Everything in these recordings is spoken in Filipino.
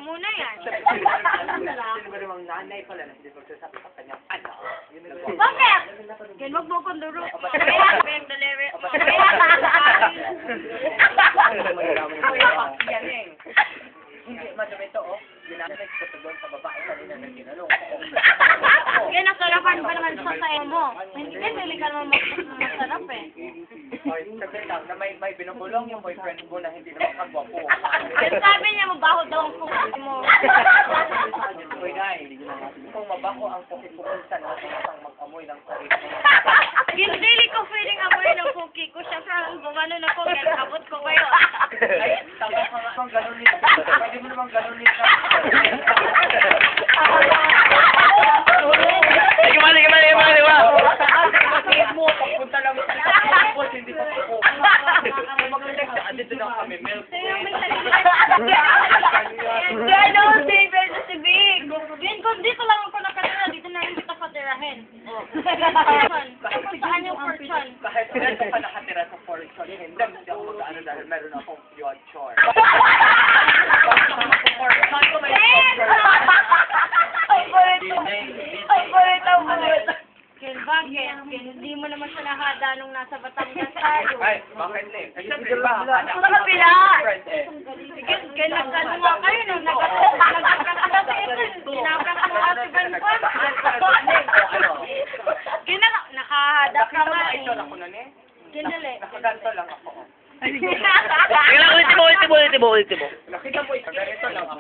muna yan. Sino ba namang nanay pala na hindi magsasabi sa kanyang anak? Bakit? Kaya wag mo akong duro. Kaya yung daliri. Hindi, madami ito, oh. Ginamit ko ito doon sa babae kanina na tinanong. Kaya nasarapan pa naman sa sayo mo. Hindi ka naman masarap eh. Sabi lang na may binukulong yung boyfriend mo na hindi naman kagwapo. Kasi sabi niya mabaho daw ang kukuha mo. Uy, guys, kung mabaho ang puki ko, minsan masang mag-amoy ng sarili mo. Hindi ko pwedeng amoy ng cookie ko. Siyempre, ang gumanon ako, kaya abot ko kayo. Ay, tama ka nga kung gano'n nito. Pwede mo naman gano'n nito. Ay, kumali ba? Bakit mo, pagpunta lang sa tapos hindi pa po. Mag-text na, andito na kami, milk. Gano'n, David, si Big. Kung dito lang ako nakatira, dito na yung kita patirahin. Saan yung fortune? Kahit dito ka nakatira sa fortune, hindi ako mag-ano dahil meron akong future. Fortune ko may Bakit? Hindi mo naman siya nahada nung nasa Batangas tayo. Ay, bakit eh? Kasi diba, Sa kapila! Sige, nagkano nga kayo nung sinabrak mo nga si Banban. Nakahada ka nga eh. Ito ako nun eh. Ginali. Nakaganto lang ako. Ultimo. Nakita mo, ganito lang ako.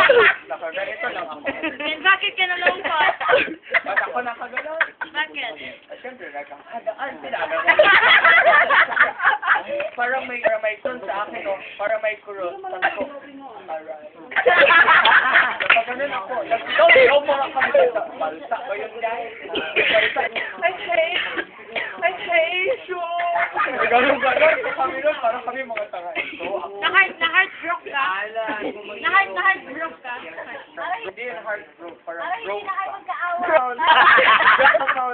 Nakaganito lang ako. Bakit ka nalungkot? Ba't ako nakaganon? Bakit? Siyempre, nagkakadaan sila. Parang may tone sa akin, oh. Parang may kurot. Sabi ko, alright. Kapag ganun ako, nagsigaw mo lang kami sa balsa ba yun, guys? Balsa. I hate you. Ganun kami nun, parang kami mga tanga. Na-heartbroke ka? Na-heartbroke ka? Hindi yung heartbroke, parang Parang broke hindi na kayo pa. magkaaway.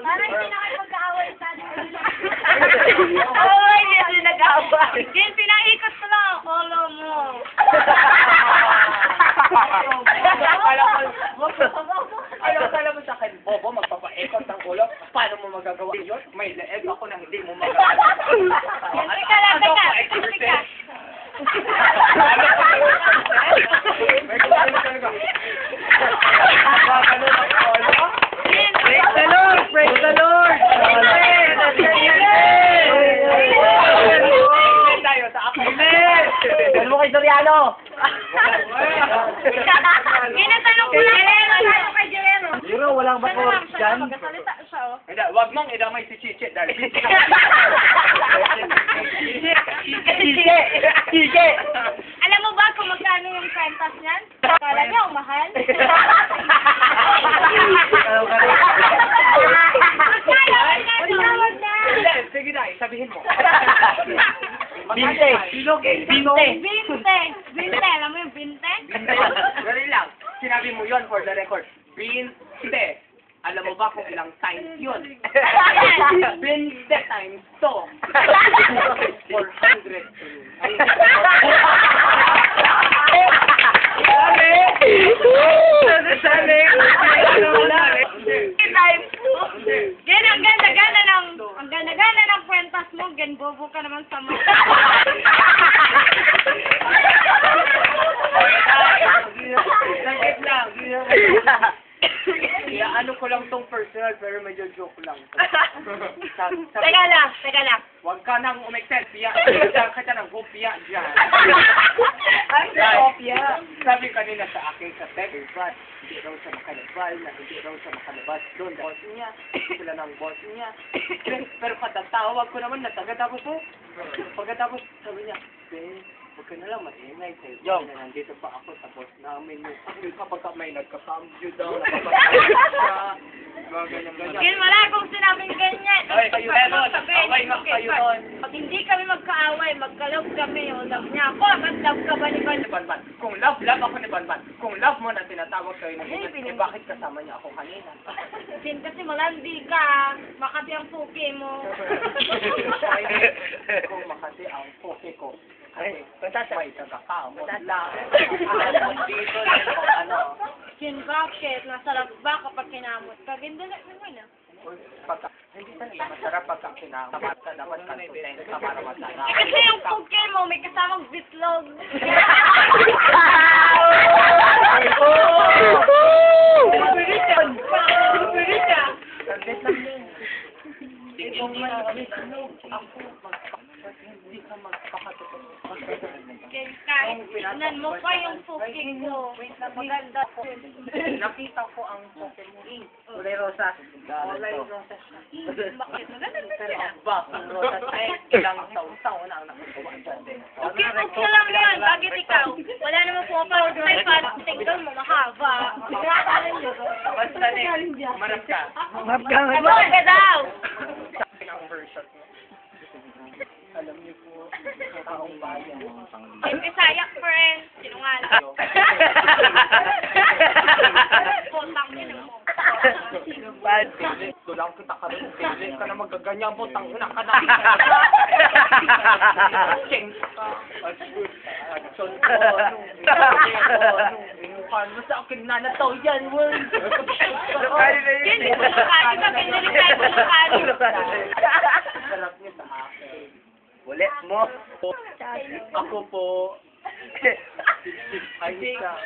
Parang hindi na kayo magkaaway sa atin. Ay, hindi nag-away. Yan, pinaikot ko lang ang kolo mo. Alam mo sa akin, Bobo, magpapaikot ng ulo. Paano mo magagawa yun? May leeg ako na hindi mo magagawa. Teka lang, teka. Praise the Lord! Tayo sa akin. Ano mo kay Doriano? Ginatanong ko lang kay Jerero. Zero, walang bakor dyan. Magkasalita siya, oh. Hindi, wag mong idamay si Chichi dahil Sige! Alam mo ba kung magkano yung kwentas niyan? Kala niya, mahal? Sige na, sabihin mo. Binte! Binte! Alam mo yung binte? Dali lang. Sinabi mo yon for the record. Binte. Alam mo ba kung ilang times yun? Binte times 2. 400. Gan, ang ganda-ganda ng kwentas mo, gan bobo ka naman sa mga. Sakit lang. Ano ko lang tong personal pero medyo joke lang. Teka lang. Huwag ka nang umexcel, piya. Kita nang hopya dyan. Sabi kanina sa akin sa text, Brad, hindi raw siya makalabas, hindi raw siya makalabas doon. Boss niya, sila ng boss niya. Pero patatawag ko naman, natagad ako po. Pagkatapos, sabi niya, huwag ka na lang maingay sa'yo. Yung. Nandito pa ako sa boss namin. Kapag may nagka-cambio daw, nakapagkakit siya. Mga ganyan-ganyan. Gan, wala akong sinabing ganyan. Ay, kayo meron. Away nga kayo doon. Pag hindi kami magkaaway, magka-love kami. O love niya ako, mas love ka ba ni Ban? Ni Banban. Kung love ako ni Banban. Kung love mo na tinatawag kayo ng ganyan, bakit kasama niya ako kanina? Sin kasi malandi ka. Makati ang puki mo. Kung makati ang poke ko. Ay, may tagakaw. Wala. Alam mo dito yan kung ano. Skin bakit? Masarap ba kapag kinamot ka? Gindala naman ah. Hindi talaga masarap pagka kinakamat ka. Dapat konsistente ka para masarap. Eh, kasi yung pumpkin mo may kasamang bitlog. Saglit lang yun. Hindi ka magpakatotoo. Kahit tignan mo pa yung pumpkin mo. Maganda po. Nakita ko ang Pokemon. Kulay rosa. Kulay rosas siya. Bakit? Maganda din sila. Bakang rosas ay ilang taon na ang nakukuha dyan. Okay, okay lang yan. Bakit ikaw? Wala naman po pa. Ay, parang tingnan mo, mahaba. Basta marap ka. Map ka nga. Ano ka daw? Ang version mo. Alam niyo po, taong bayan. Yung Bisaya, friend. Sinungaling. Potang nila mo. Bad. Dulang kita ka rin. Hindi ka na magaganyan po. Tangina ka na. Change ka. Action ko. Ano sa akin na to yan, word. Hindi mo na kaya. Sabi nilipay mo na kaya. Sarap niyo sa akin. Ulit mo. Ako po. Ay, isa.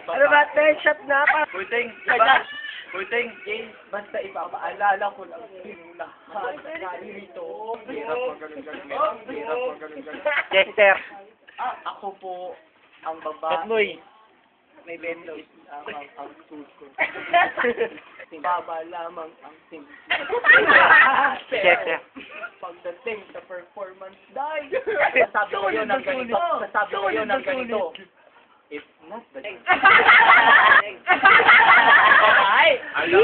Ano ba? 10 shot na pa. Puting. Puting. Basta ipapaalala ko lang yung lahat. Narito. Hirap mo ganun-ganun. Hirap mo ganun-ganun. Chester. Ako po ang Bad babae. boy. May betos ang suso. Baba lamang ang ting. Chester. Pagdating sa performance, dahil sasabi ko yun ng ganito. Sasabi ko yun ng ganito. If not the ay! Alam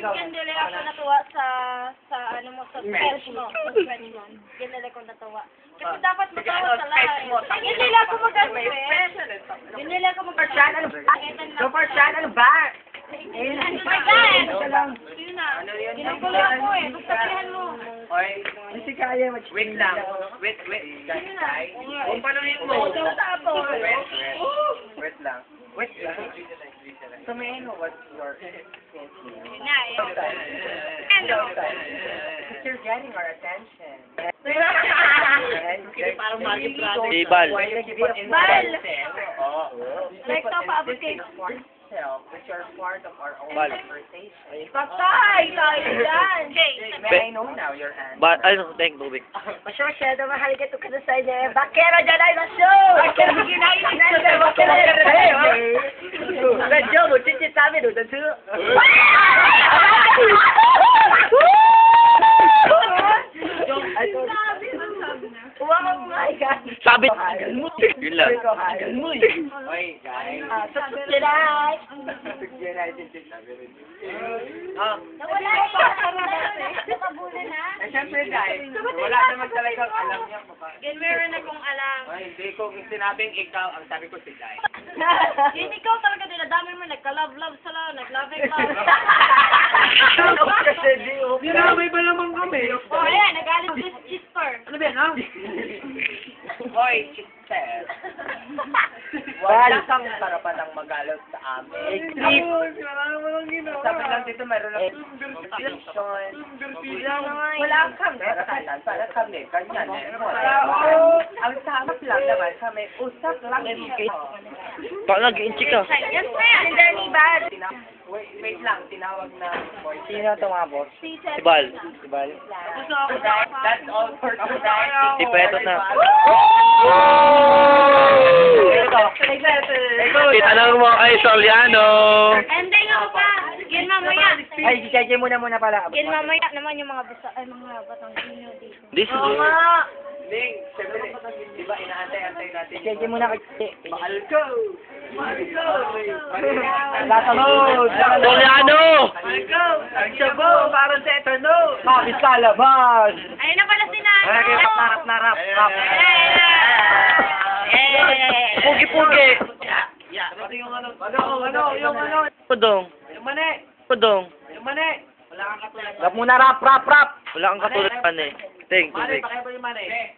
Gandali ako natuwa sa ano mo, sa French mo. Sa French mo. Gandali ko natuwa. Kasi dapat matawa sa lahat. Gandali ako mag-French. Gandali ako mag-French. So far, Shan, ano ba? Yun na. Ginugulo ako eh. Basta sabihan mo. Oy, Hindi si Kaya. wait lang. Wait. Guys, guys. Kung panuhin mo. Wait lang. Wait lang. So may I know what your Yun na eh. Ano? Because you're getting our attention. Parang Maggie Bal. Bal. Like to, paabot kayo. Which are part of our own Bal. conversation. Patay! Tayo dyan! Okay. May I know now your answer? Ano? Thank tubig. Masyado mahal ka ito ka na sa inyo. Bakero dyan ay na-show! Bakero ginayin na bakero! Medyo mo, chichit sa amin, doon sila. Wow, my God! Sabit. Yun lang. Oy, guys. Subscribe! Nawala yung nakabula na. Siyempre, guys. Wala naman talagang alam niya. Yan, meron akong alam. Ay, hindi ko sinabing ikaw, ang sabi ko si Guy. Yun ikaw talaga dinadami mo, nagka-love-love sila, nag-love-love. Dinamay ba naman kami? Oh, ayan, nagalit si Chisper. Ano ba yan, ha? Hoy, Chister. Wala kang karapan ng magalit sa amin. Sabi lang dito, meron na conversation. Wala kang karapan para kami. Ganyan. Ang tama lang naman kami, usap lang. Baka nag-iinchik ka. Yes, ma'am. Hindi ni Bad. Wait lang, tinawag na voice. Sino tumabot? Si Si Bal. Si Bal. That's all for tonight. Si Peto na. Itanong mo kay Soliano. Hindi nga pa. Yan mamaya. Ay, si Cheche muna pala. Yan mamaya naman yung mga basa, ay mga batang sino dito. This is... Ning, siyempre, di ba inaantay-antay natin? Si Cheche muna kay... Mahal ko! Mahal ko! Lasa mo! Soliano! Mahal ko! Ang sabo! Para sa eterno! Kapis ka labas! Ayun na pala si Nano. Narap. Pugi-pugi. Pati yung ano? Yung ano? Pudong. Yung mani! Pudong. Yung mani! Wala kang katulad. Rap muna, rap. Wala kang katulad pa eh. Ting, Mane, tubig. pakaya ba yung mane? Eh.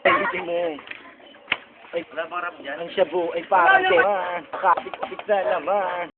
Ay, mo. Ay, Wala bang rap dyan? ang shabu ay parang tema. Kapit-kapit na naman.